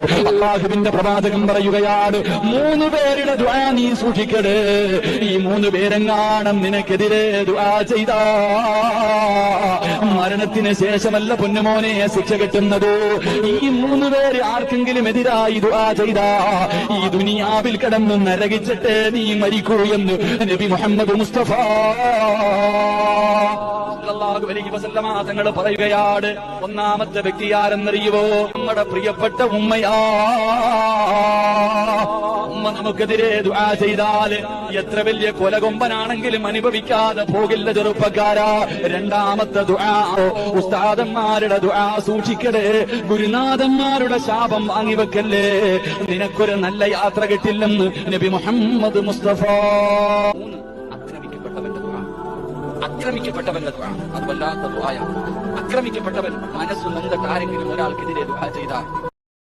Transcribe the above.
അല്ലാഹുവിന്റെ പ്രവാചകൻ പറയുകയാണ്, 3 പേരുടെ ദുആ നീ സൂക്ഷിക്കണേ. ഈ 3 പേരെങ്ങാനും നിനക്കെതിരെ ദുആ ചെയ്താ മരണത്തിന് ശേഷമല്ല പൊന്നുമോനെ ശിക്ഷ കിട്ടുന്നത്. ഈ 3 പേര് ആർക്കെങ്കിലും എതിരായി ദുആ ചെയ്താ ഈ ദുനിയാവിൽ കിടന്ന് നരകിച്ചിട്ട് നീ മരിക്കൂ എന്ന് നബി മുഹമ്മദ് മുസ്തഫ സല്ലല്ലാഹു അലൈഹി വസല്ലമ തങ്ങൾ പറയുകയാണ്. ഒന്നാമത്തെ വ്യക്തി ആരെന്നറിയുവോ? നമ്മുടെ പ്രിയപ്പെട്ട ഉമ്മയാ. ഉമ്മ നമുക്കെതിരെ ദുആ ചെയ്താൽ എത്ര വലിയ കൊലകൊമ്പനാണെങ്കിലും അനുഭവിക്കാതെ പോകില്ല ചെറുപ്പക്കാരാ. രണ്ടാമത്തെ ദുആ, ഉസ്താദന്മാരുടെ ദുആ സൂക്ഷിക്കടേ. ഗുരുനാഥന്മാരുടെ ശാപം വാങ്ങിവെക്കല്ലേ, നിനക്കൊരു നല്ല യാത്ര കിട്ടില്ലെന്ന് നബി മുഹമ്മദ് മുസ്തഫ. ആക്രമിക്കപ്പെട്ടവന്റെ ദുആ അത് വല്ലാത്ത ദുആയാണ്. ആക്രമിക്കപ്പെട്ടവൻ മനസ്സ് നൊന്തിട്ട് ആരെങ്കിലും ഒരാൾക്കെതിരെ ദുആ ചെയ്താൽ